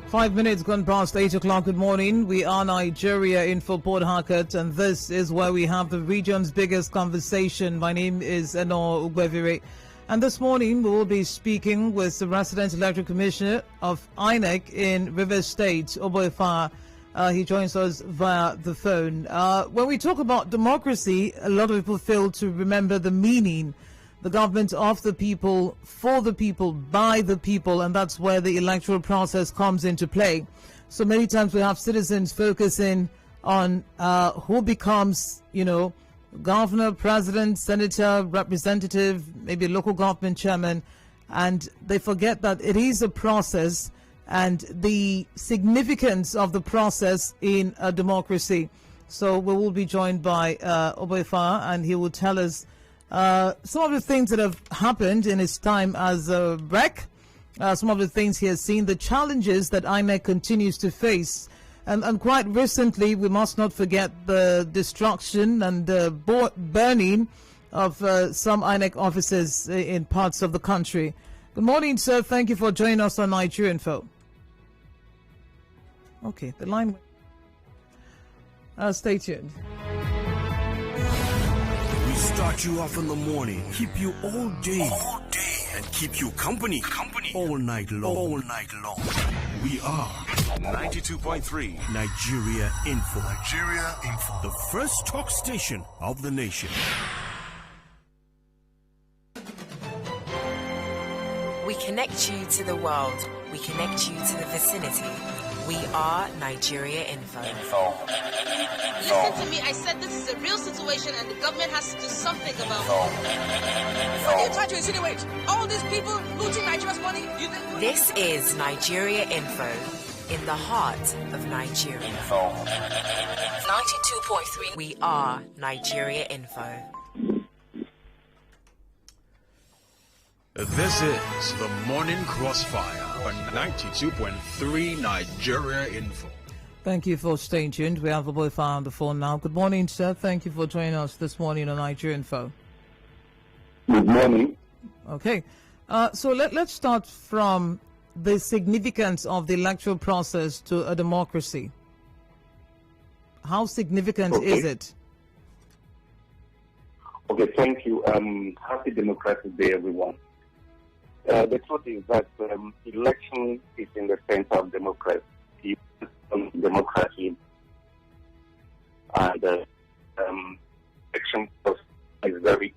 5 minutes gone past 8 o'clock. Good morning. We are Nigeria in for Port Harcourt, and this is where we have the region's biggest conversation. My name is Enoh, and this morning we will be speaking with the resident electoral commissioner of INEC in Rivers State, Oboifa. He joins us via the phone. When we talk about democracy, a lot of people fail to remember the meaning. The government of the people, for the people, by the people, and that's where the electoral process comes into play. So many times we have citizens focusing on who becomes, governor, president, senator, representative, maybe local government chairman, and they forget that it is a process and the significance of the process in a democracy. So we will be joined by Oboifa, and he will tell us some of the things that have happened in his time as a rec, some of the things he has seen, the challenges that INEC continues to face. And quite recently, we must not forget the destruction and the burning of some INEC offices in parts of the country. Good morning, sir. Thank you for joining us on Nigeria Info. Okay, the line. Stay tuned. Start you off in the morning, keep you all day, and keep you company all night long. We are 92.3 Nigeria Info. The The first talk station of the nation. We connect you to the world. We connect you to the vicinity. We are Nigeria Info. Listen to me, I said this is a real situation and the government has to do something about it. What are you trying to insinuate? All these people looting Nigeria's money? This is Nigeria Info, in the heart of Nigeria. 92.3. We are Nigeria Info. This is the Morning Crossfire on 92.3 Nigeria Info. Thank you for staying tuned. We have Oboifa on the phone now. Good morning, sir. Thank you for joining us this morning on Nigeria Info. Good morning. Okay. So let's start from the significance of the electoral process to a democracy. How significant is it? Okay, thank you. Happy Democratic Day, everyone. The truth is that election is in the center of democracy. And election process is very.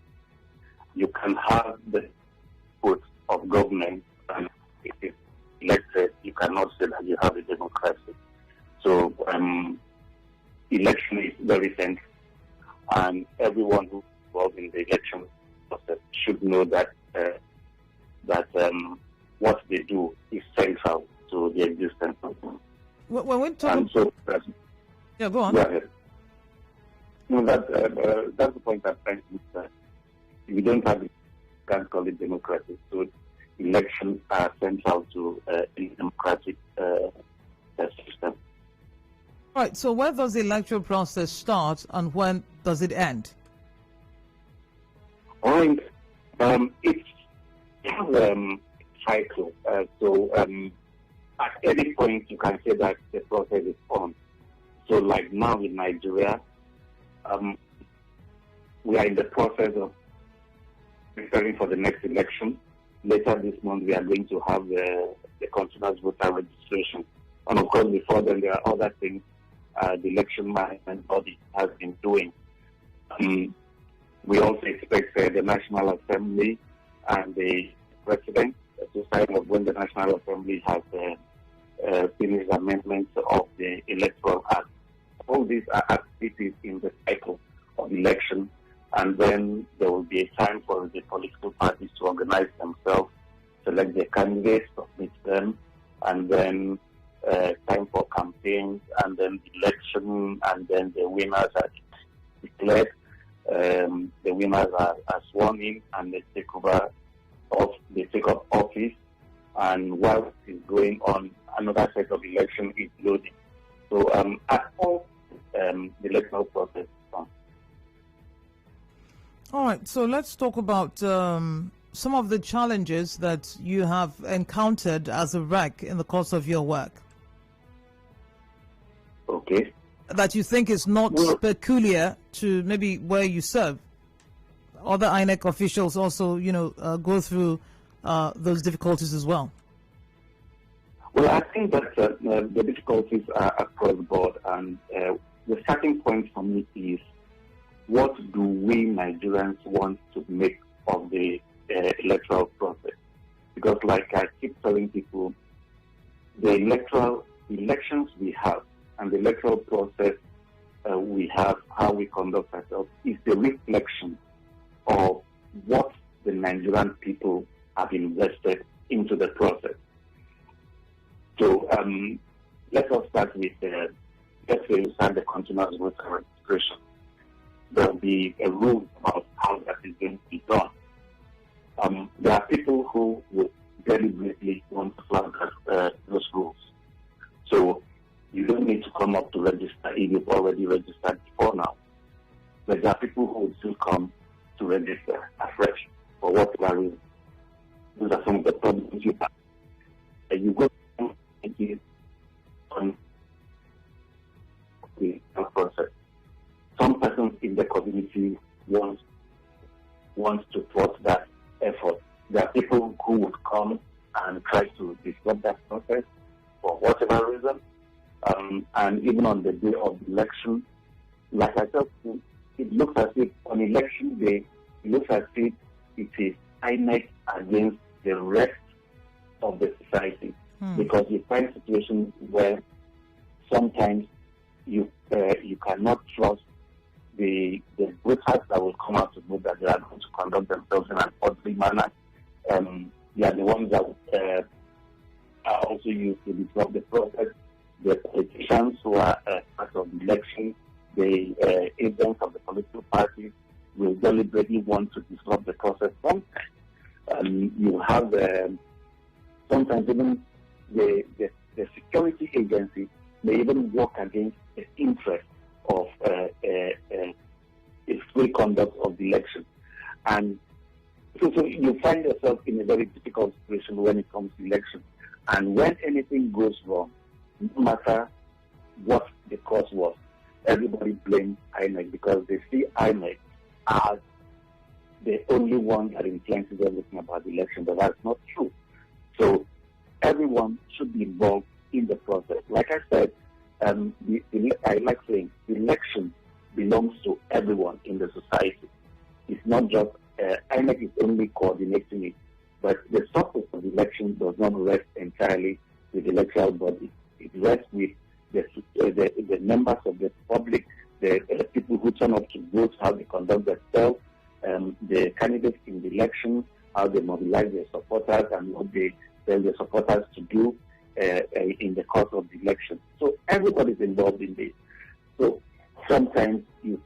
You can have the input of government, and if it's elected, you cannot say that you have a democracy. So, election is very central, and everyone who's involved in the election process should know that what they do is central to the existence of them. When we talk, And so, yeah, go on. go ahead. No, that's the point I'm trying to make. If you don't have it, you can't call it democracy. So, elections are central to a democratic system. Right. So where does the electoral process start and when does it end? All right. It's cycle. At any point, you can say that the process is on. So, like now in Nigeria, we are in the process of preparing for the next election. Later this month, we are going to have the continuous voter registration. And of course, before then, there are other things the election management body has been doing. We also expect the National Assembly and the President to sign up when the National Assembly has finished amendments of the Electoral Act. All these are activities in the cycle of election, and then there will be a time for the political parties to organize themselves, select their candidates, submit them, and then time for campaigns, and then election, and then the winners are declared. The winners are sworn in, and they take up office, and while it is going on, another set of election is loading. So at all, the electoral process is on. All right. So let's talk about some of the challenges that you have encountered as a rec in the course of your work. Okay. That you think is not peculiar to maybe where you serve? Other INEC officials also, go through those difficulties as well. Well, I think that the difficulties are across the board, and the starting point for me is, what do we Nigerians want to make of the electoral process? Because, like I keep telling people, the elections we have and the electoral process we have, how we conduct ourselves, is the reflection of what the Nigerian people have invested into the process. So let us start with, let's say we start the continuous voter registration. There will be a rule about how that is going to be done. There are people who would deliberately want to flag those rules. So you don't need to come up to register if you've already registered before now. But there are people who will still come to register afresh for whatever reason. Those are some of the problems you have. You go on the process. Some persons in the community want to thwart that effort. There are people who would come and try to disrupt that process for whatever reason. And even on the day of the election, like I said, it looks as if on election day, it looks as if it is INEC against the rest of the society. Because you find situations where sometimes you cannot trust the voters that will come out to vote, that they are going to conduct themselves in an orderly manner. They are the ones that are also used to disrupt the process. The politicians who are part of the election, the agents of the political parties will deliberately want to disrupt the process. Sometimes you have sometimes even the security agency may even work against the interest of a free conduct of the election. And so you find yourself in a very difficult situation when it comes to election. And when anything goes wrong, no matter what the cause was, everybody blames INEC because they see INEC as the only one that influences everything about the election, but that's not true. So everyone should be involved in the process. Like I said, I like saying the election belongs to everyone in the society. It's not just INEC is only coordinating it, but the success of the election does not rest entirely with the electoral body. It rests with the members of the public, the people who turn up to vote, how they conduct themselves, the candidates in the election, how they mobilize their supporters, and what they tell their supporters to do in the course of the election. So everybody is involved in this. So sometimes you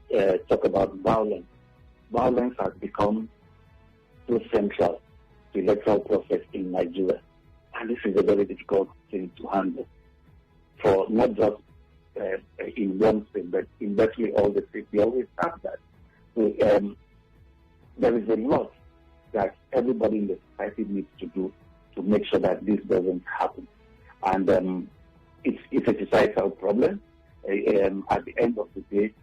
talk about violence. Violence has become so central to the electoral process in Nigeria. And this is a very difficult thing to handle for not just in one state, but in virtually all the states. We always have that. So there is a lot that everybody in the society needs to do to make sure that this doesn't happen. And it's a societal problem. At the end of the day,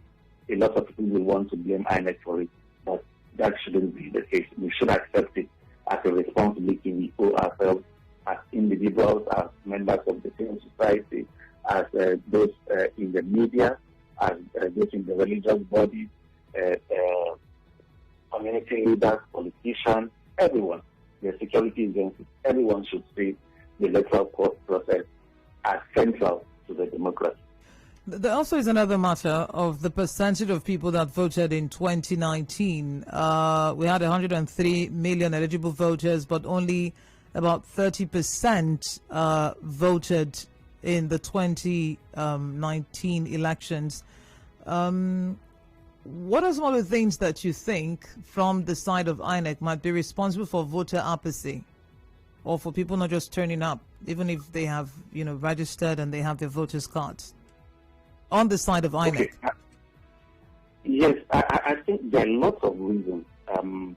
a lot of people will want to blame INEC for it, but that shouldn't be the case. We should accept it as a responsibility we owe ourselves as individuals, as members of the civil society, as those in the media, as those in the religious bodies, community leaders, politicians, everyone, the security agencies, everyone should see the electoral process as central to the democracy. There also is another matter of the percentage of people that voted in 2019. We had 103 million eligible voters, but only about 30% voted in the 2019 elections. What are some of the things that you think from the side of INEC might be responsible for voter apathy, or for people not just turning up, even if they have, registered and they have their voters' cards? On the side of INEC. Okay. Yes, I think there are lots of reasons. Some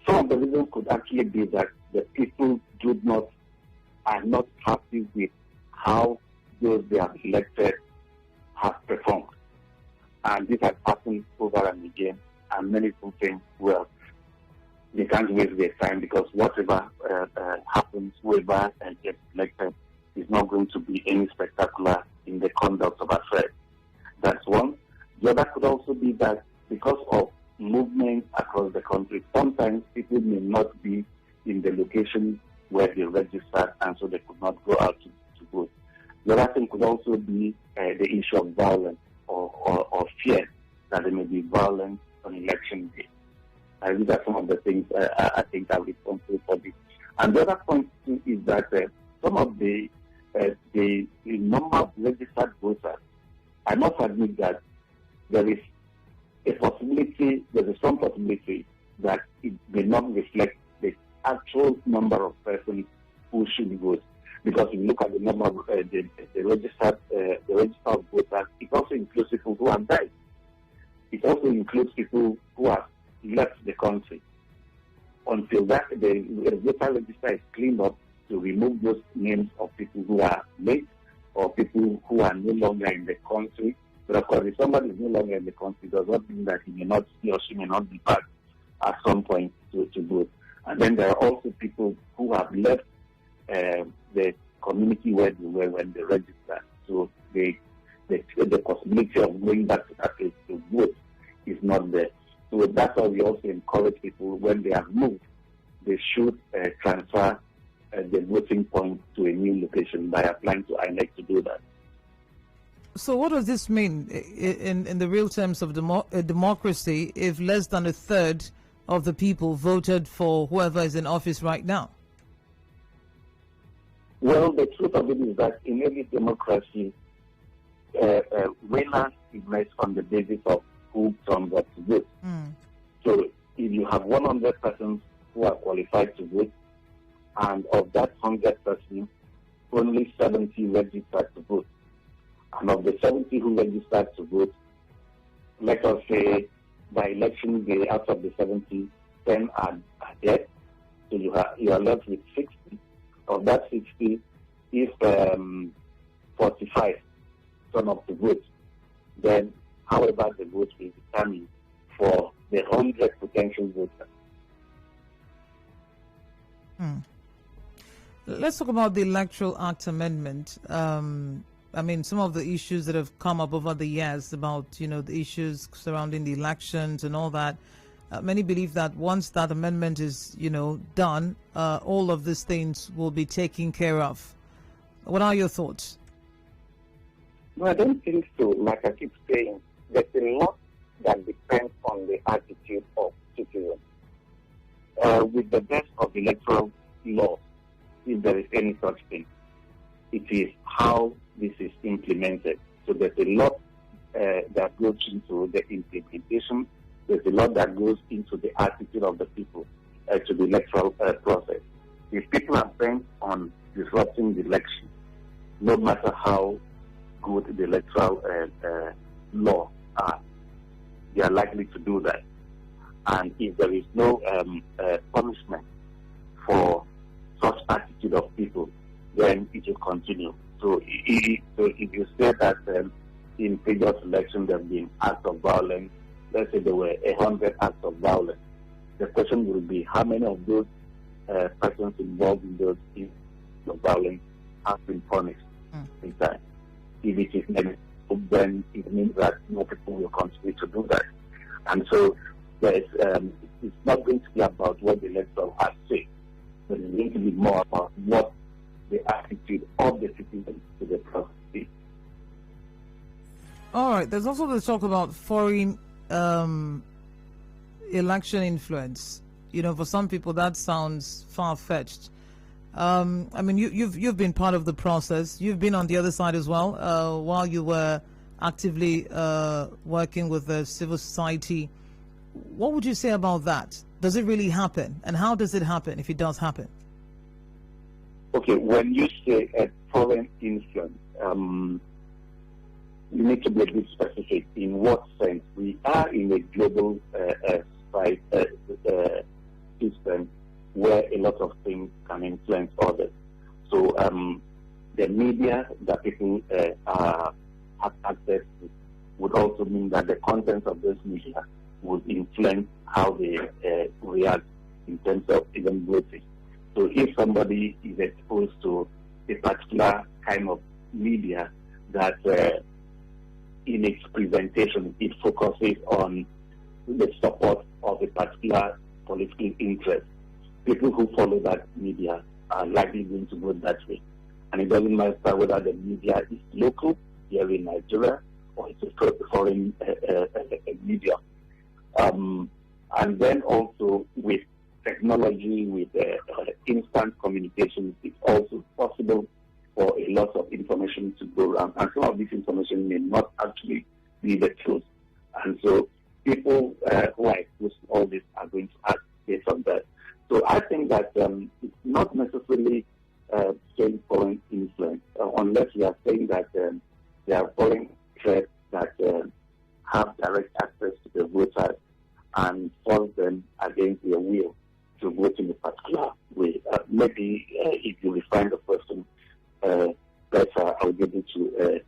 of the reasons could actually be that the people are not happy with how those they have elected have performed. And this has happened over and again, and many people think, well, they can't waste their time because whatever happens, whoever gets elected is not going to be any spectacular in the conduct of affairs. That's one. The other could also be that because of movement across the country, sometimes people may not be in the location where they registered, and so they could not go out to vote. The other thing could also be the issue of violence or fear that there may be violence on election day. These are some of the things I think are responsible for this. And the other point too is that some of the number of registered voters, I must admit that there is a strong possibility that it may not reflect the actual number of persons who should vote. Because if you look at the number of the registered voters, it also includes people who have died. It also includes people who have left the country. Until that the voter register is cleaned up to remove those names of people who are late or people who are no longer in the country. But of course, if somebody is no longer in the country, it does not mean that he or she may not be back at some point to vote. And then there are also people who have left the community where they were when they registered. So the possibility of going back to that place to vote is not there. So that's why we also encourage people when they have moved, they should transfer the voting point to a new location by applying to INEC to do that. So what does this mean in the real terms of democracy if less than a third of the people voted for whoever is in office right now? Well, the truth of it is that in any democracy, winners emerge on the basis of who turns up to vote. So if you have 100 persons who are qualified to vote, and of that 100 persons, only 70 registered to vote. And of the 70 who registered to vote, let us say by election day, out of the 70, 10 are dead. So you are left with 60. Of that 60, if 45 turn up to vote, then however the vote will be determined for the 100 potential voters. Let's talk about the Electoral Act amendment. I mean, some of the issues that have come up over the years about, the issues surrounding the elections and all that. Many believe that once that amendment is, done, all of these things will be taken care of. What are your thoughts? No, I don't think so. Like I keep saying, there's a lot that depends on the attitude of citizens. With the best of electoral laws, if there is any such thing, it is how this is implemented. So there's a lot that goes into the implementation. There's a lot that goes into the attitude of the people to the electoral process. If people are bent on disrupting the election, no matter how good the electoral law are, they are likely to do that. And if there is no punishment for such attitude of people, then it will continue. So if you say that in previous elections there have been acts of violence, let's say there were 100 acts of violence, the question will be how many of those persons involved in those acts of violence have been punished in time. If it is negative, then it means that more people will continue to do that. And so it's not going to be about what the electoral act says, but it's going to be more about what the attitude of the citizens to the process is. All right. There's also the talk about foreign election influence. For some people that sounds far-fetched. I mean, you've been part of the process. You've been on the other side as well while you were actively working with the civil society. What would you say about that? Does it really happen? And how does it happen if it does happen? Okay, when you say a foreign influence, you need to be a bit specific. In what sense? We are in a global system where a lot of things can influence others. So the media that people have access to would also mean that the content of those media would influence how they react in terms of even voting. So if somebody is exposed to a particular kind of media that in its presentation it focuses on the support of a particular political interest, people who follow that media are likely going to vote that way. And it doesn't matter whether the media is local here in Nigeria or it's a foreign media. And then also with technology, with instant communication, it's also possible for a lot of information to go around. And some of this information may not actually be the truth. And so people who are exposed to all this are going to act based on that. So I think that it's not necessarily saying foreign influence, unless we are saying that there are foreign threats that have direct access to the voters and force them against their will to vote in a particular way. Maybe if you refine the question better, I'll be able to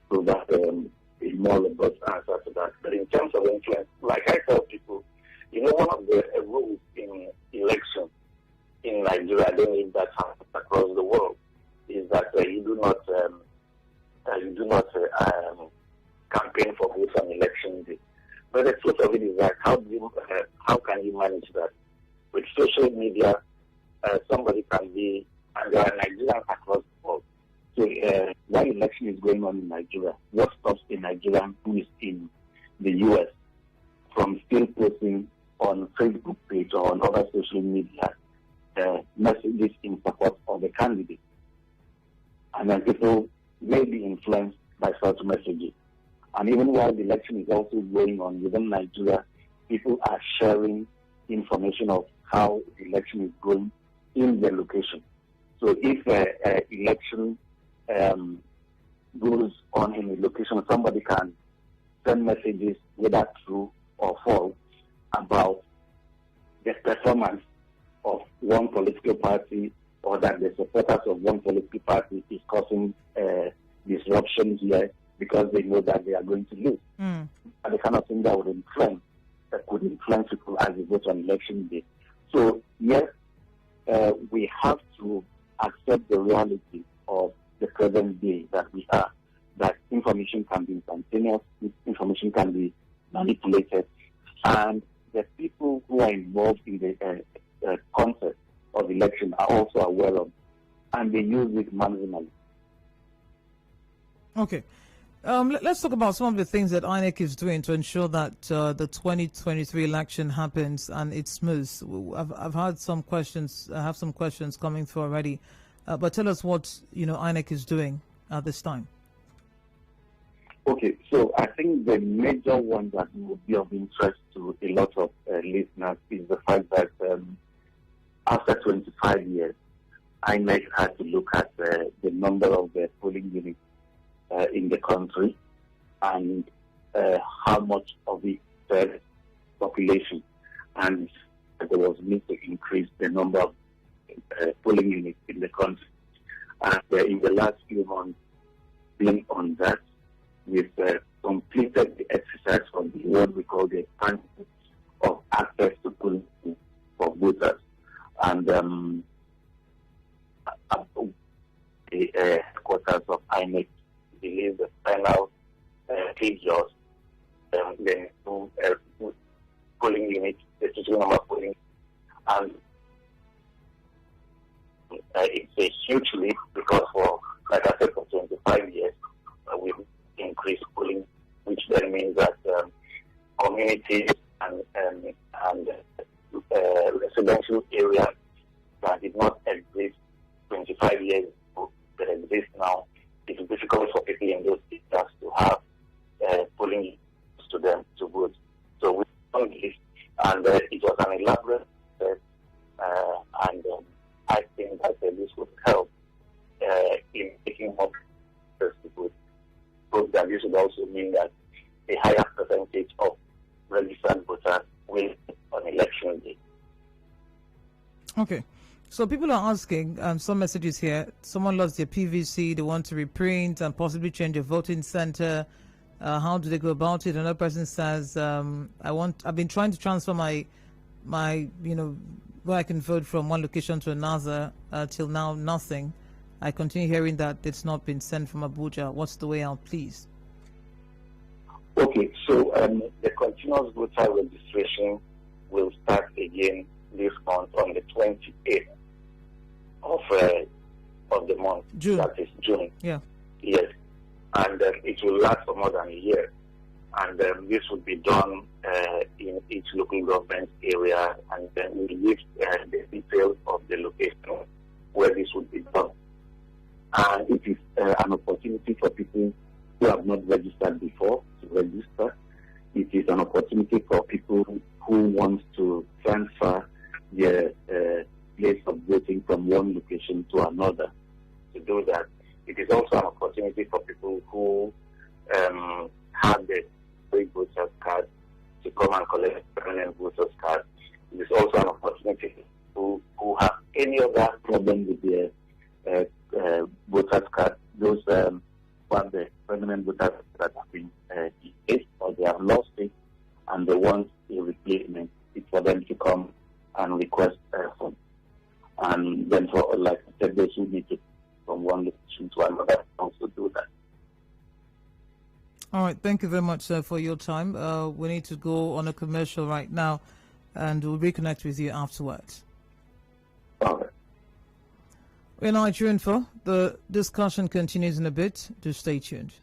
provide a more robust answer to that. But in terms of influence, like I tell people, one of the rules in election in Nigeria, I don't know if that happens across the world, is that you do not campaign for votes on election day. But the truth of it is that how can you manage that? With social media, somebody can be, and there are Nigerians across the world. So while election is going on in Nigeria, what stops a Nigerian who is in the U.S. from still posting on Facebook page or on other social media messages in support of the candidate? And then people may be influenced by such messages. And even while the election is also going on within Nigeria, people are sharing information of how the election is going in their location. So if election goes on in a location, somebody can send messages, whether true or false, about the performance of one political party, or that the supporters of one political party is causing disruption here because they know that they are going to lose. And the kind of thing that could influence people as they vote on election day. So yes, we have to accept the reality of the present day that we are, that information can be instantaneous, information can be manipulated, and the people who are involved in the concept of election are also aware of, and they use it marginally. Okay. Let's talk about some of the things that INEC is doing to ensure that the 2023 election happens and it's smooth. I've had some questions. I have some questions coming through already, but tell us what INEC is doing at this time. Okay, so I think the major one that would be of interest to a lot of listeners is the fact that after 25 years, INEC had to look at the number of polling units in the country and how much of it served population, and there was need to increase the number of polling units in the country. And in the last few months, being on that, we've completed the exercise from what we call the expansion of access to polling for voters, and the headquarters of INEC believe the final figures, the polling units, the total number of polling, and it's a huge leap because for, like I said, for 25 years, we've increased polling, which then means that communities and residential areas that did not exist 25 years ago that exist now, it's difficult for people in those areas to have polling units to them to vote. So we done this, and it was an elaborate process, and I think that this would help in making more access to vote. So that this would also mean that a higher percentage of registered voters will on election day. Okay. So people are asking, some messages here. Someone lost their PVC. They want to reprint and possibly change a voting center. How do they go about it? Another person says, I've been trying to transfer my, where I can vote from one location to another. Till now, nothing. I continue hearing that it's not been sent from Abuja. What's the way out, please? Okay, so the continuous voter registration will start again this month on the 28th of the month. June. That is June. Yeah. Yes. And it will last for more than a year. And this will be done in each local government area, and then we'll give the details of the location where this will be done. And it is an opportunity for people who have not registered before to register. It is an opportunity for people who want to transfer their place of voting from one location to another to do that. It is also an opportunity for people who have the free voters card to come and collect permanent voters card. It is also an opportunity who have any other problem with their voters card. Those who have the permanent voters that have been erased or they have lost it and they want a replacement. It's for them to come and request funds. And then for, like I said, those who need to from one location to another also do that. All right. Thank you very much, sir, for your time. We need to go on a commercial right now, and we'll reconnect with you afterwards. All right. We're Nigerian Info. The discussion continues in a bit. Do stay tuned.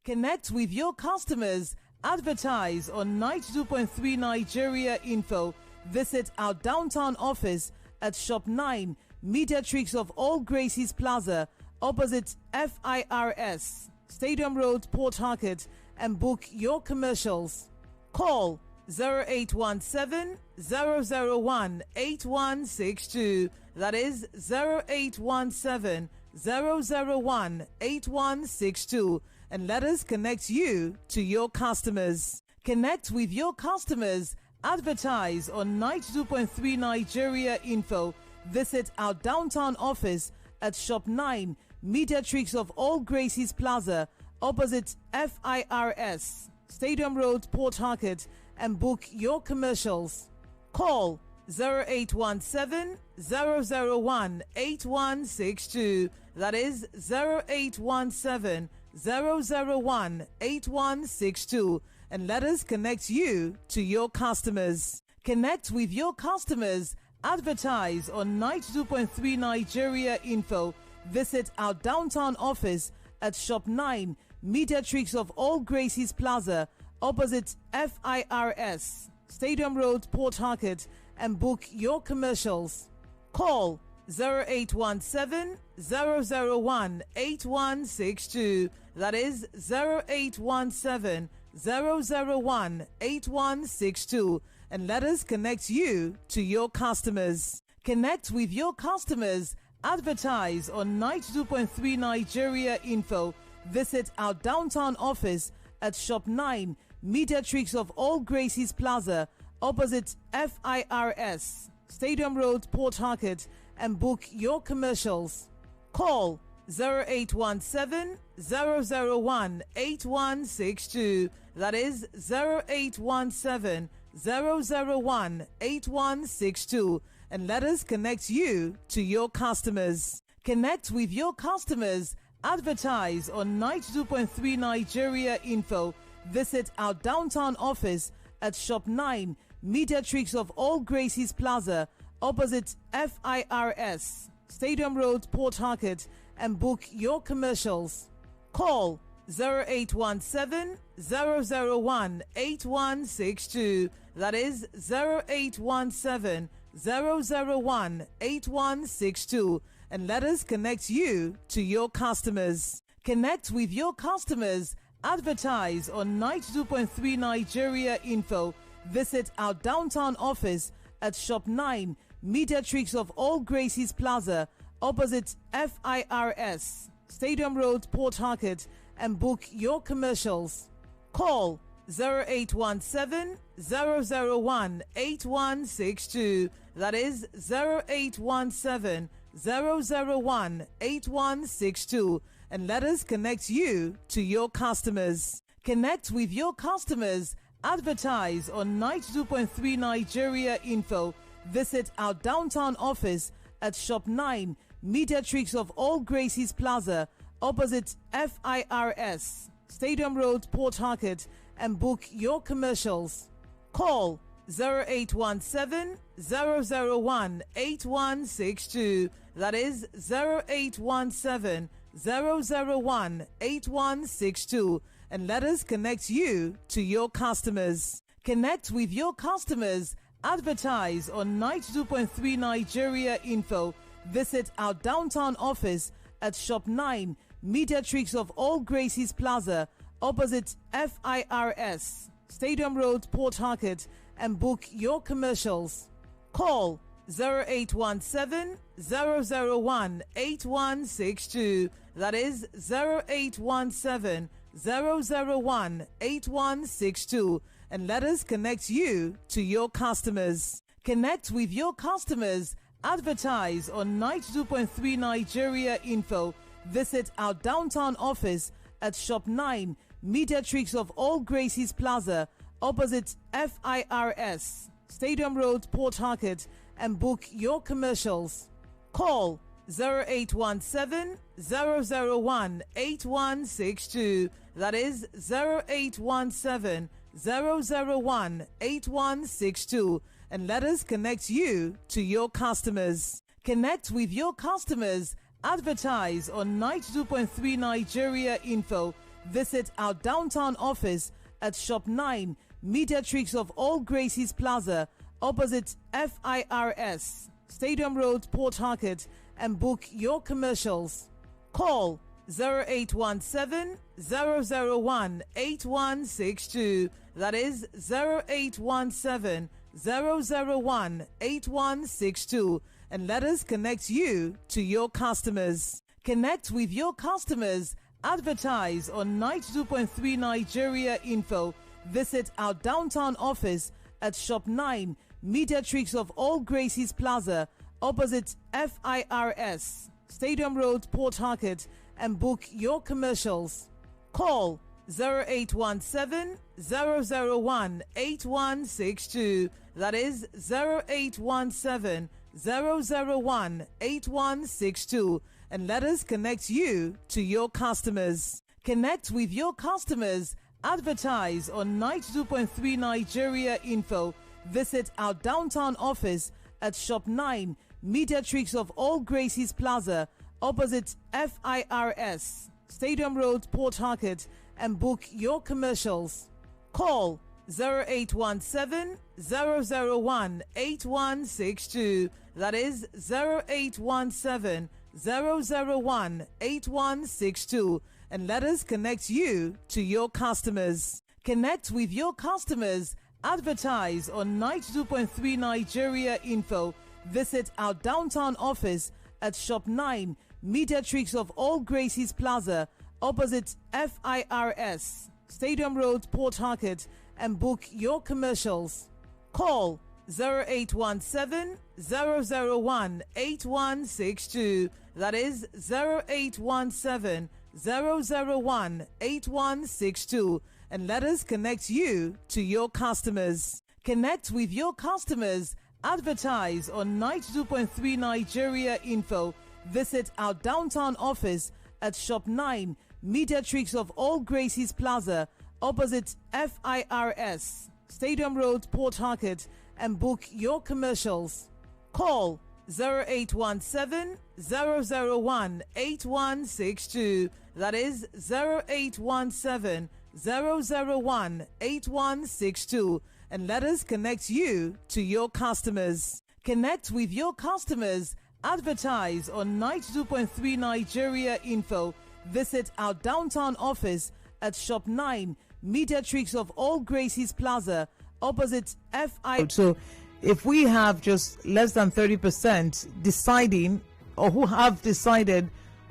Connect with your customers. Advertise on 92.3 Nigeria Info. Visit our downtown office at Shop 9, Mediatrix of All Gracies Plaza, opposite FIRS, Stadium Road, Port Harcourt, and book your commercials. Call 0817 001 8162. That is 0817 001 8162. And let us connect you to your customers. Connect with your customers. Advertise on 92.3 Nigeria Info. Visit our downtown office at Shop 9, Mediatrix of All Gracies Plaza, opposite FIRS, Stadium Road, Port Harcourt, and book your commercials. Call 0817 001 8162. That is 0817 001 8162. And let us connect you to your customers. Connect with your customers. Advertise on 92.3 Nigeria Info. Visit our downtown office at Shop 9, Mediatrix of All Gracies Plaza, opposite FIRS, Stadium Road, Port Harcourt, and book your commercials. Call 0817 001 8162. That is 0817 001 8162. And let us connect you to your customers. Connect with your customers. Advertise on 92.3 Nigeria Info. Visit our downtown office at Shop 9, Mediatrix of All Gracies Plaza, opposite FIRS, Stadium Road, Port Harcourt, and book your commercials. Call 0817 001 8162. That is 0817 001 8162. And let us connect you to your customers. Connect with your customers. Advertise on 92.3 Nigeria Info. Visit our downtown office at Shop 9, Mediatrix of All Gracies Plaza, opposite FIRS, Stadium Road, Port Harcourt, and book your commercials. Call 0817 001 8162. That is 0817 001 8162. And let us connect you to your customers. Connect with your customers. Advertise on 92.3 Nigeria Info. Visit our downtown office at Shop 9, Mediatrix of All Gracies Plaza, opposite FIRS, Stadium Road, Port Harcourt, and book your commercials. Call 0817 001 8162. That is 0817 001 8162. And let us connect you to your customers. Connect with your customers. Advertise on 92.3 Nigeria Info. Visit our downtown office at Shop 9, Mediatrix of All Gracies Plaza, opposite FIRS, Stadium Road, Port Harcourt, and book your commercials. Call 0817 001 8162. That is 0817 001 8162. And let us connect you to your customers. Connect with your customers. Advertise on 92.3 Nigeria Info. Visit our downtown office at Shop 9, Mediatrix of All Gracies Plaza, opposite FIRS, Stadium Road, Port Harcourt, and book your commercials. Call 0817 001 8162. That is 0817 001 8162. And let us connect you to your customers. Connect with your customers. Advertise on 92.3 Nigeria Info. Visit our downtown office at Shop 9, Mediatrix of All Gracies Plaza, opposite FIRS, Stadium Road, Port Harcourt, and book your commercials. Call 0817 001 8162. That is 0817 001 8162. And let us connect you to your customers. Connect with your customers. Advertise on 92.3 Nigeria Info. Visit our downtown office at Shop 9, Mediatrix of All Gracies Plaza, opposite FIRS, Stadium Road, Port Harcourt, and book your commercials. Call 0817 001 8162. That is 0817 001 8162. And let us connect you to your customers. Connect with your customers. Advertise on 92.3 Nigeria Info. Visit our downtown office at Shop 9, Mediatrix of All Gracies Plaza, opposite FIRS, Stadium Road, Port Harcourt, and book your commercials. Call 0817 001 8162. That is 0817 001 8162. And let us connect you to your customers. Connect with your customers. Advertise on 92.3 Nigeria Info. Visit our downtown office at Shop 9, Mediatrix of All Gracies Plaza, opposite FIRS, Stadium Road, Port Harcourt, and book your commercials. Call 0817 001 8162. That is 0817 001 8162. And let us connect you to your customers. Connect with your customers. Advertise on 92.3 Nigeria Info. Visit our downtown office at Shop 9, Mediatrix of All Gracies Plaza, opposite FIRS, Stadium Road, Port Harcourt, and book your commercials. Call 0817 001 8162. That is 0817 001 8162. And let us connect you to your customers. Connect with your customers. Advertise on 92.3 Nigeria Info. Visit our downtown office at Shop 9, Mediatrix of All Gracies Plaza, opposite FIRS, Stadium Road, Port Harcourt, and book your commercials. Call 0817 001 8162. That is 0817 001 8162. And let us connect you to your customers. Connect with your customers. Advertise on 92.3 Nigeria Info. Visit our downtown office at Shop 9, Mediatrix of All Gracies Plaza, opposite FI. So if we have just less than 30% deciding, or who have decided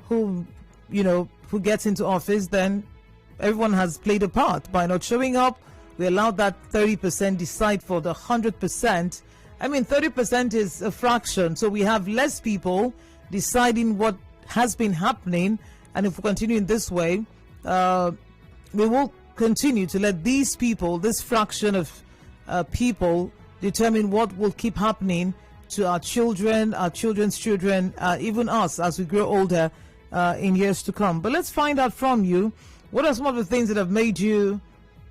who gets into office, then everyone has played a part by not showing up we allow that 30% decide for the 100%. I mean, 30% is a fraction, so we have less people deciding what has been happening, and if we continue in this way, we will continue to let these people, this fraction of people, determine what will keep happening to our children, our children's children, even us as we grow older in years to come. But let's find out from you, what are some of the things that have made you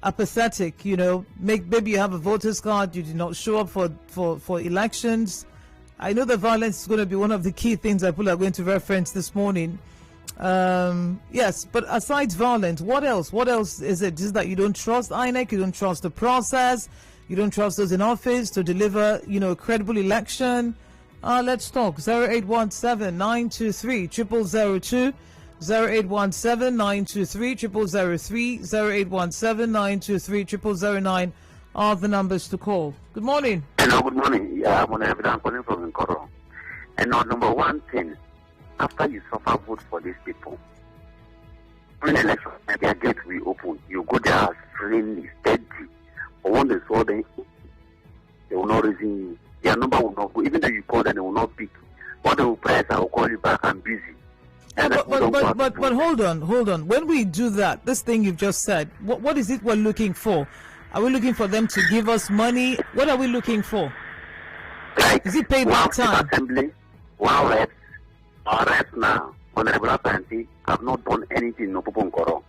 apathetic? You know, maybe you have a voter's card, you did not show up for elections. I know that violence is going to be one of the key things that people are going to reference this morning. Yes, but aside violence, what else? What else is it? Just that you don't trust INEC, you don't trust the process, you don't trust those in office to deliver, you know, a credible election. Let's talk. 0817-923-0002, 0817-923-0003, 0817-923-0009 are the numbers to call. Good morning. Hello, good morning. Yeah, I'm calling from Nkoro. And now, number one thing, after you suffer vote for these people, when election their gate will open, you go there as friendly, steady. But when they saw them, they will not reason you. Their number will not go. Even though you call them, they will not pick. What they will press, I will call you back. I'm busy. But hold on. When we do that, this thing you've just said, what is it we're looking for? Are we looking for them to give us money? What are we looking for? Like, is it payback time? Assembly, one reps, our reps now, Honorable Apparently, have not done anything in Opopo Nkoro.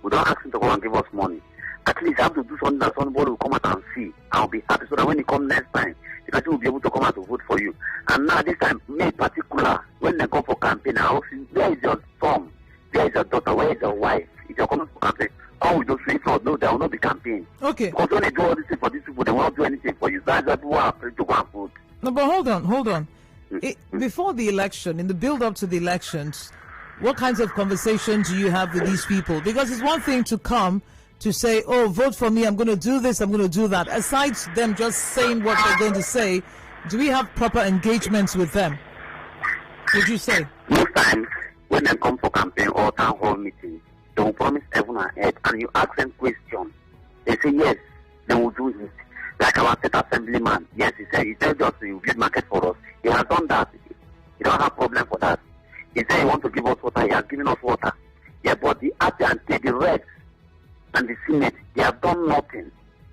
We don't ask him to come and give us money. At least have to do something that somebody will come out and see. I'll be happy so that when he comes next time, the person will be able to come out to vote for you. And now this time, me in particular, when they come for campaign, I ask him, where is your son? Where is your daughter? Where is your wife? If you're coming for campaign, come with those things. No, there will not be campaign. Okay. Because when they do all this thing for these people, they won't do anything for you. That's why people are afraid to go and vote. No, but hold on. Before the election, in the build-up to the elections, what kinds of conversations do you have with these people? Because it's one thing to come to say, oh, vote for me, I'm going to do this, I'm going to do that. Aside them just saying what they're going to say, do we have proper engagements with them? Would you say? Most times, when they come for campaign or town hall meetings, they will promise heaven ahead, and you ask them questions. They say, yes, they will do it. Like our state assemblyman, yes, he said just to build market for us. He has done that. He don't have problem for that. He said he wants to give us water, he has given us water. Yeah, but the RT, the Reds, and the Senate, they have done nothing.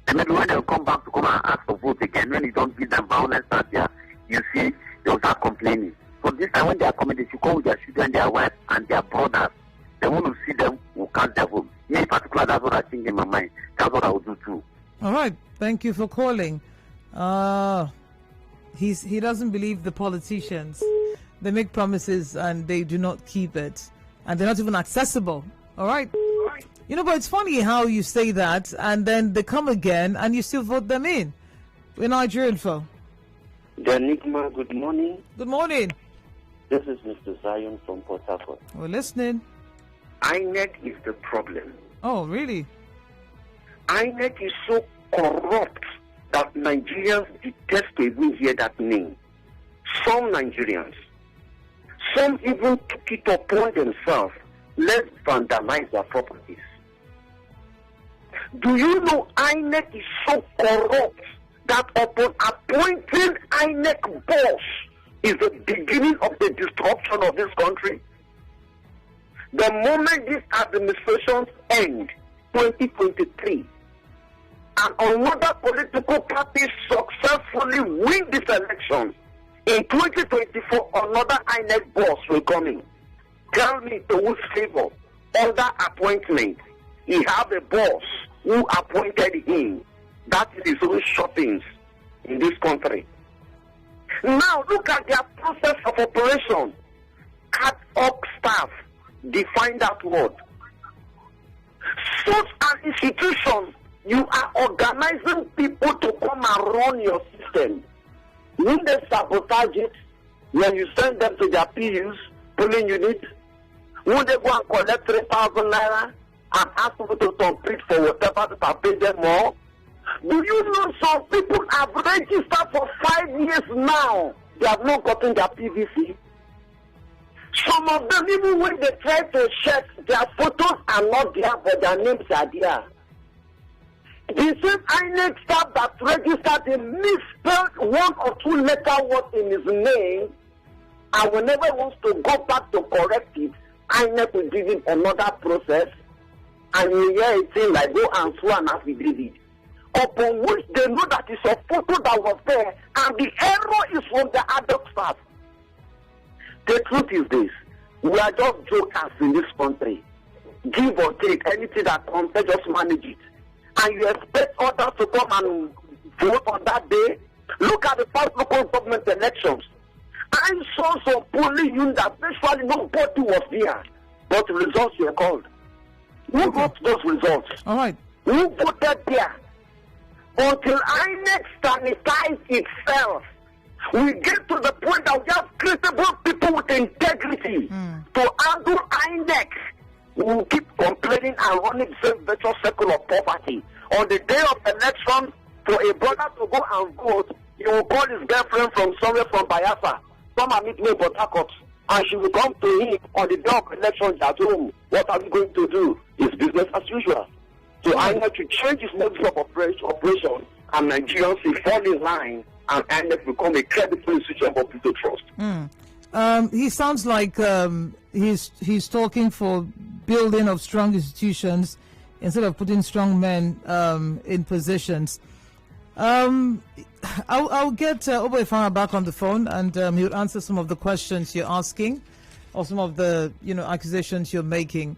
And maybe when they will come back to come and ask for vote again, when you don't give them violence out there, you see, they will start complaining. So this time when they are coming, they should come with their children, their wives, and their brothers. They want to see them who cast their vote. Me in particular, that's what I think in my mind. That's what I will do too. All right. Thank you for calling. He doesn't believe the politicians. They make promises and they do not keep it. And they're not even accessible. All right. You know, but it's funny how you say that and then they come again and you still vote them in. In Nigeria Info. The Enigma, good morning. Good morning. This is Mr. Zion from Port Harcourt. We're listening. INEC is the problem. Oh, really? INEC is so corrupt that Nigerians detest to even hear that name. Some Nigerians. Some even took it upon themselves. Let's vandalize their properties. Do you know INEC is so corrupt that upon appointing INEC boss is the beginning of the destruction of this country? The moment this administration ends, 2023, and another political party successfully win this election, in 2024, another INEC boss will come in. Tell me to whose favor, under appointment, he have a boss who appointed him. That is his own shoppings in this country. Now look at their process of operation. Ad hoc staff, define that word. Such an institution, you are organizing people to come and run your system. When they sabotage it, when you send them to their PUs, polling unit, when they go and collect 3,000 naira and ask people to compete for whatever to pay them more, do you know some people have registered for 5 years now? They have not gotten their PVC. Some of them, even when they try to check, their photos are not there, but their names are there. The same INEC staff that registered a misspelled one or two letter word in his name, and whenever he wants to go back to correct it, INEC will give him another process, and you hear a thing like go and swear an affidavit, upon which they know that it's a photo that was there, and the error is from the adult staff. The truth is this: we are just jokers in this country. Give or take, anything that comes, they just manage it. And you expect others to come and vote on that day? Look at the past local government elections. I saw some polling units that virtually nobody was there, but the results were called. Who got those results? All right. Who voted there? Until INEC sanitize itself, we get to the point that we have credible people with integrity to handle INEC. We will keep complaining and running the same virtual circle of poverty. On the day of election, for a brother to go and vote, he will call his girlfriend from somewhere from Bayelsa, come and meet me in Port Harcourt, and she will come to him on the day of election at home. What are we going to do? It's business as usual. So I have to change his modus of operation, and Nigerians will fall in line, and INEC become a credible institution for people to trust. He sounds like he's talking for building of strong institutions instead of putting strong men in positions. I'll get Oboifara back on the phone, and he'll answer some of the questions you're asking, or some of the accusations you're making.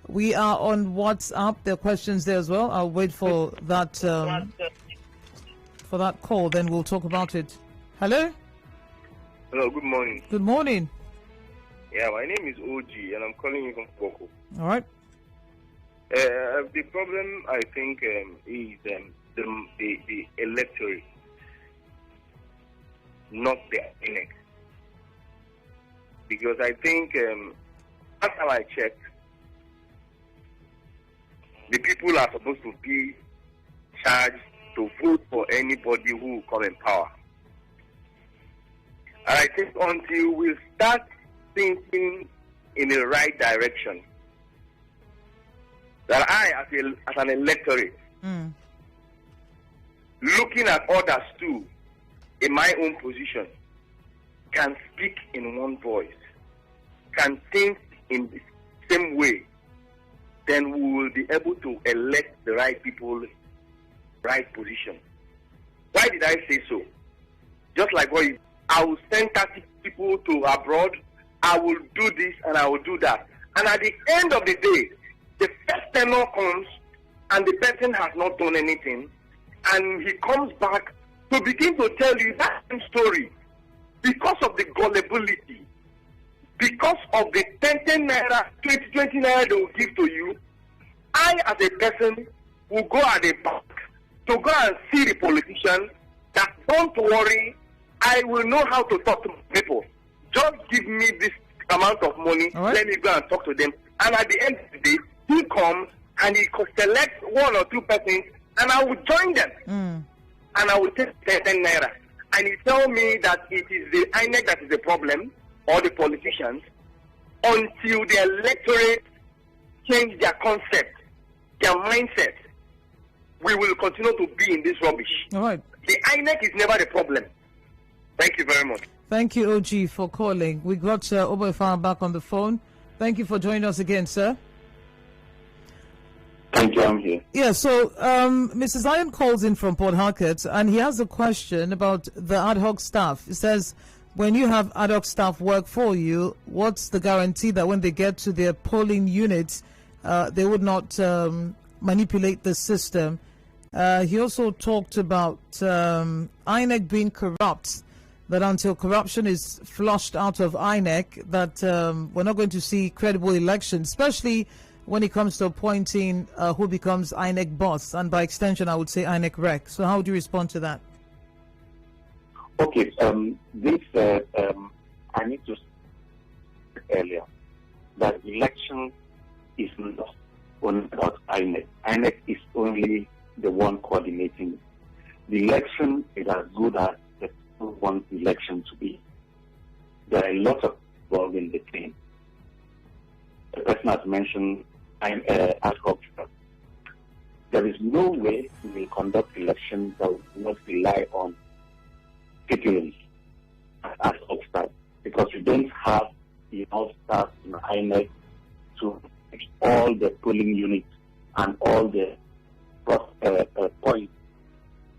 We are on WhatsApp. There are questions there as well. I'll wait for that call. Then we'll talk about it. Hello. Hello. Good morning. Good morning. Yeah, my name is OG, and I'm calling you from Boko. All right. The problem, I think, is the electorate, not the INEC. Because I think, after I checked, the people are supposed to be charged to vote for anybody who will come in power. And I think until we start thinking in the right direction, that I, as an electorate, looking at others too, in my own position, can speak in one voice, can think in the same way, then we will be able to elect the right people, right position. Why did I say so? Just like what I will send 30 people to abroad, I will do this and I will do that. And at the end of the day, the first tenor comes and the person has not done anything, and he comes back to begin to tell you that same story because of the gullibility, because of the 10 naira, 20 naira they will give to you. I, as a person, will go at the back to go and see the politician that, don't worry, I will know how to talk to people. Just give me this amount of money, let me go and talk to them. And at the end of the day, he comes and he selects one or two persons, and I will join them. And I will take 10 naira. And he tell me that it is the INEC that is the problem, or the politicians, until the electorate change their concept, their mindset. We will continue to be in this rubbish. All right. The INEC is never the problem. Thank you very much. Thank you, OG, for calling. We got Oboifara back on the phone. Thank you for joining us again, sir. Thank you, I'm here. Yeah, so Mr. Zion calls in from Port Harcourt, and he has a question about the ad hoc staff. He says, when you have ad hoc staff work for you, what's the guarantee that when they get to their polling units, they would not manipulate the system? He also talked about INEC being corrupt, that until corruption is flushed out of INEC, that we're not going to see credible elections, especially when it comes to appointing who becomes INEC boss, and by extension, I would say INEC rec. So how would you respond to that? Okay, this I need to say earlier that election is not only about INEC. INEC is only the one coordinating. The election is as good as the people want the election to be. There are a lot of involved in the thing. The person has mentioned ad hoc. there is no way we will conduct elections that will not rely on citizens as obstacles, because we don't have enough staff in INEC to reach all the polling units and all the points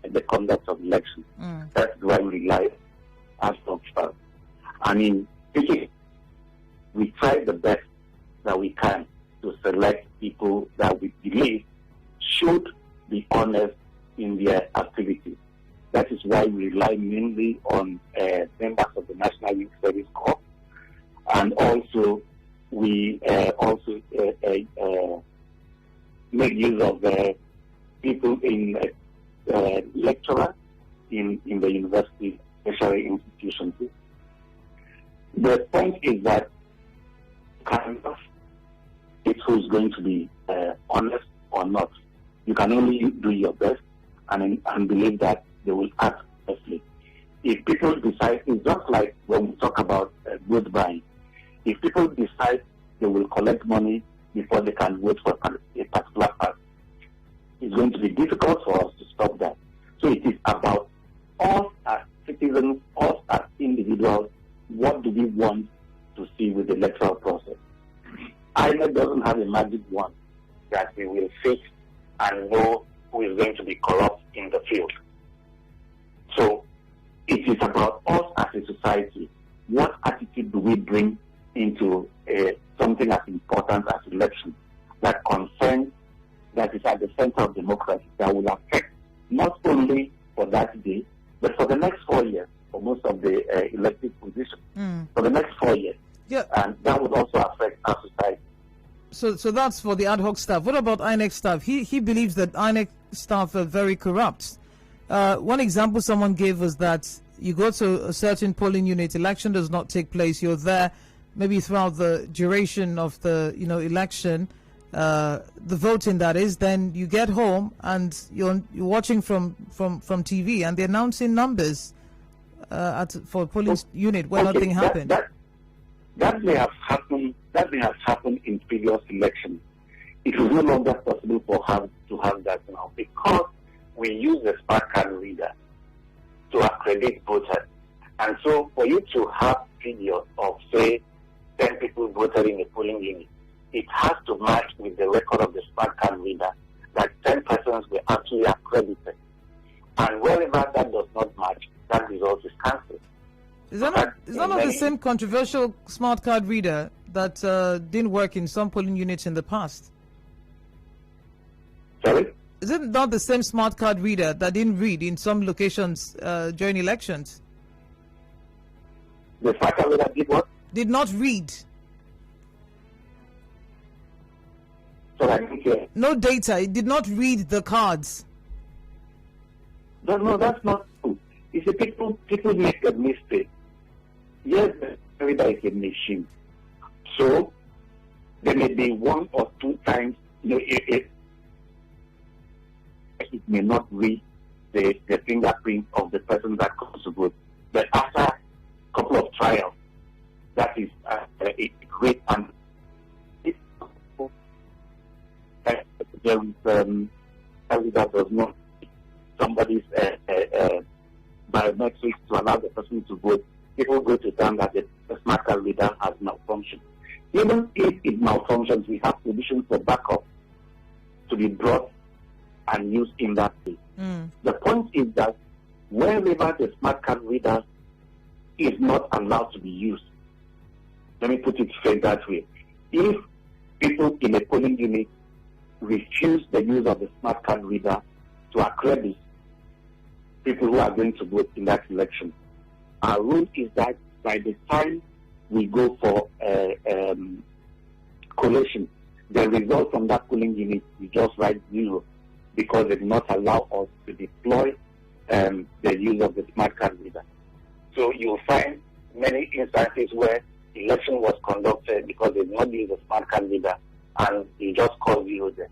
in the conduct of elections. That's why we rely as obstacles. I mean, we try the best that we can to select people that we believe should be honest in their activities. That is why we rely mainly on members of the National Youth Service Corps, and also we make use of people in lecturers in the university, tertiary institutions. The point is that it's who's going to be honest or not. You can only do your best and believe that they will act honestly. If people decide, it's just like when we talk about vote buying. If people decide they will collect money before they can vote for a particular party, it's going to be difficult for us to stop that. So it is about us as citizens, us as individuals, what do we want to see with the electoral process. INEC doesn't have a magic wand that we will fix and know who is going to be corrupt in the field. So it is about us as a society. What attitude do we bring into something as important as election that concerns, that is at the center of democracy, that will affect not only for that day, but for the next 4 years, for most of the elected positions, for the next 4 years. Yeah. And that would also affect our society. So that's for the ad hoc staff. What about INEC staff? He believes that INEC staff are very corrupt. One example someone gave was that you go to a certain polling unit, election does not take place, you're there maybe throughout the duration of the election, the voting that is, then you get home and you're watching from TV and they're announcing numbers for a polling unit where nothing happened. That may have happened. That may have happened in previous elections. It is no longer possible to have that now, because we use the smart card reader to accredit voters. And so for you to have videos of, say, 10 people voted in a polling unit, it has to match with the record of the smart card reader that 10 persons were actually accredited. And wherever that does not match, that result is cancelled. Is that not the same controversial smart card reader that didn't work in some polling units in the past? Sorry? Is it not the same smart card reader that didn't read in some locations during elections? The smart card reader did what? Did not read. So I think no data. It did not read the cards. No, that's not true. You see, people make a mistake. Yes, the reader is a machine. So there may be one or two times it may not read the fingerprint of the person that comes to vote. But after a couple of trials, that is a great and there is that does not somebody's biometrics to allow the person to vote. People go to them that the smart card reader has malfunctioned. Even if it malfunctions, we have provisions for backup to be brought and used in that way. The point is that wherever the smart card reader is not allowed to be used, let me put it straight that way. If people in a polling unit refuse the use of the smart card reader to accredit people who are going to vote in that election, our rule is that by the time we go for collation, the result from that polling unit is just write 0, because they do not allow us to deploy the use of the smart card reader. So you'll find many instances where election was conducted because they did not use the smart card reader and you just call 0 there.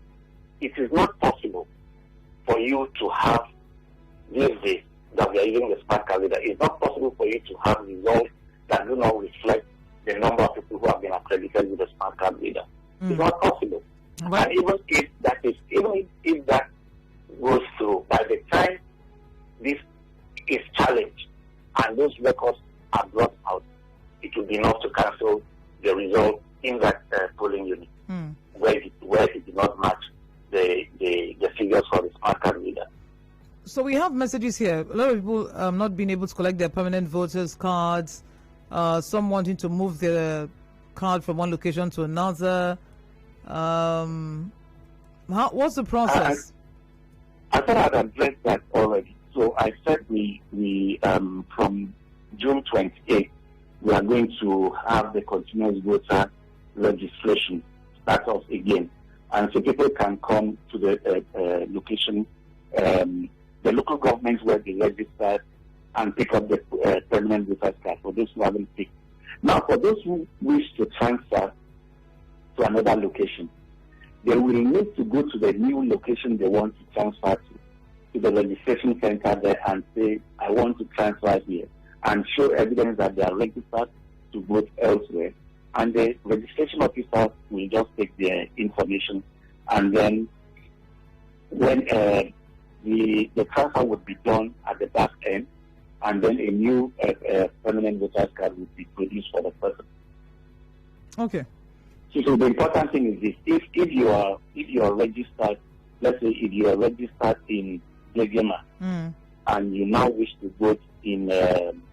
It is not possible for you to have these days that we are using the smart card reader. It's not possible for you to have results that do not reflect the number of people who have been accredited with the smart card reader. It's not possible. Right. And even if that goes through, by the time this is challenged and those records are brought out, it will be enough to cancel the result in that polling unit where it did not match the figures for the smart card reader. So we have messages here. A lot of people not being able to collect their permanent voters cards, some wanting to move their card from one location to another. What's the process? I thought I'd addressed that already. So I said we from June 28th, we are going to have the continuous voter registration start off again. And so people can come to the location, the local governments where they registered, and pick up the permanent voter card for those who haven't picked. Now, for those who wish to transfer to another location, they will need to go to the new location they want to transfer to the registration center there and say, I want to transfer here, and show evidence that they are registered to vote elsewhere. And the registration officer will just take their information, and then when the transfer would be done at the back end, and then a new permanent voter card will be produced for the person. Okay. So the important thing is this: if you are registered, let's say if you are registered in Enigma and you now wish to vote in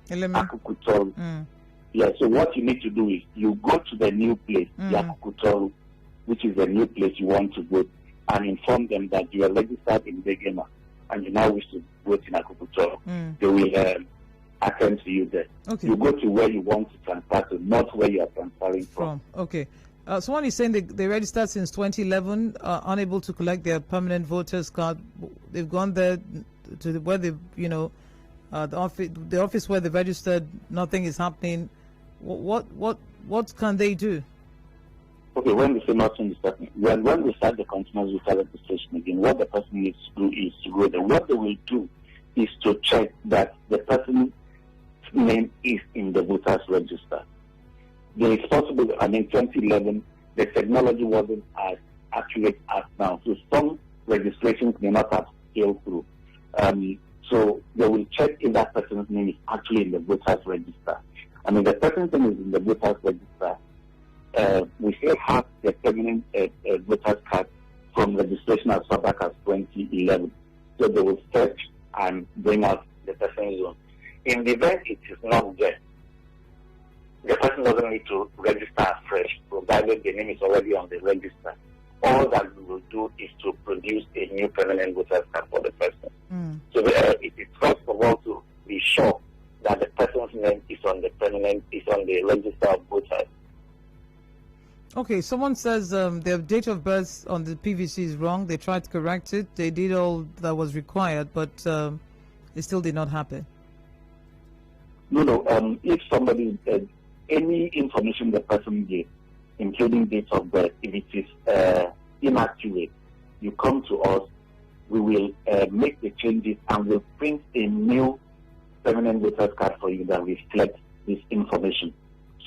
Akukutoru, yeah. So what you need to do is you go to the new place, Akukutoru, which is the new place you want to vote, and inform them that you are registered in Enigma and you now wish to vote in Akukutoru. They will attend to you there. Okay. You go to where you want to transfer to, not where you are transferring from. Okay. Someone is saying they registered since 2011, unable to collect their permanent voters card. They've gone there to where they, the office where they registered. Nothing is happening. What can they do? Okay, when we say nothing is happening, when we start the continuous voter registration again, what the person needs to do is to go there. What they will do is to check that the person's name is in the voters register. There is possible, 2011, the technology wasn't as accurate as now. So some registrations may not have scaled through. So they will check if that person's name is actually in the voters register. The person's name is in the voters register. We still have the permanent voters card from registration as far back as 2011. So they will search and bring out the person's name. In the event it is not there, the person doesn't need to register afresh, provided the name is already on the register. All that we will do is to produce a new permanent voter card for the person. So it is first of all to be sure that the person's name is on the register of voters. Okay, someone says their date of birth on the PVC is wrong. They tried to correct it. They did all that was required, but it still did not happen. No. If somebody any information the person gave, including date of birth, if it is inaccurate, you come to us. We will make the changes and we'll print a new permanent voter card for you that reflects this information.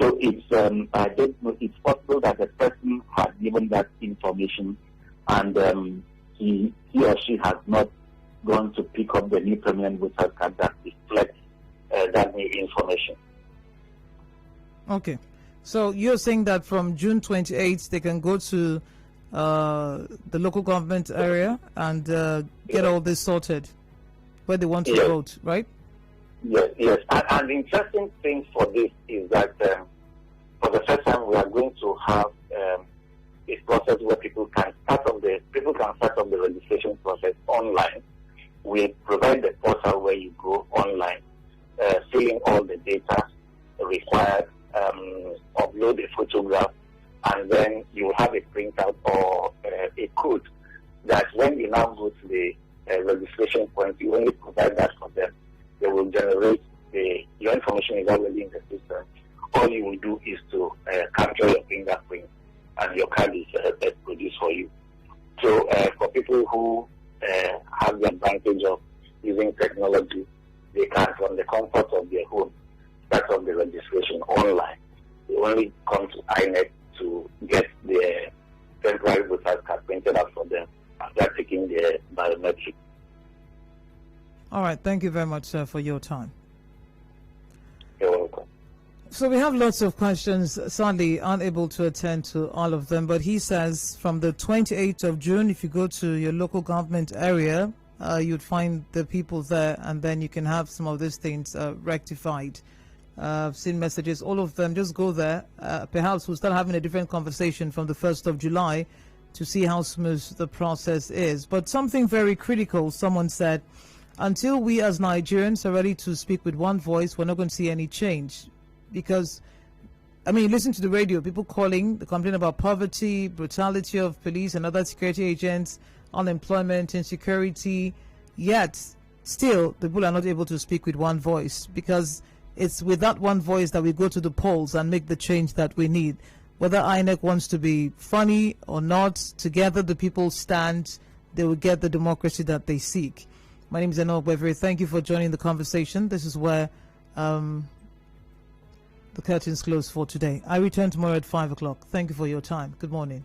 So it's it's possible that the person had given that information and he or she has not gone to pick up the new permanent voter card that reflects that new information. Okay. So you're saying that from June 28th, they can go to the local government area and get all this sorted where they want to vote, right? Yes. And the interesting thing for this is that for the first time we are going to have a process where people can start on the registration process online. We provide the portal where you go online, fill in all the data required, upload a photograph, and then you will have a printout or a code that when you now go to the registration point, you only provide that for them. They will generate your information is already in the system. All you will do is to capture your fingerprint and your card is produced for you. So for people who have the advantage of using technology, they can, from the comfort of their home, start on the registration online. They only come to INEC to get their temporary voter card printed out for them and they are taking the biometric. All right. Thank you very much, sir, for your time. You're welcome. So we have lots of questions, sadly unable to attend to all of them, but he says from the 28th of June, if you go to your local government area, you'd find the people there, and then you can have some of these things rectified. I've seen messages, all of them, just go there. Perhaps we'll start having a different conversation from the 1st of July to see how smooth the process is. But something very critical, someone said, until we as Nigerians are ready to speak with one voice, we're not going to see any change. Because, I mean, listen to the radio, people calling, the complaint about poverty, brutality of police and other security agents, unemployment, insecurity, yet still people are not able to speak with one voice, because it's with that one voice that we go to the polls and make the change that we need. Whether INEC wants to be funny or not, together the people stand, they will get the democracy that they seek. My name is Enoh. Thank you for joining the conversation. This is where the curtains close for today. I return tomorrow at 5 o'clock. Thank you for your time. Good morning.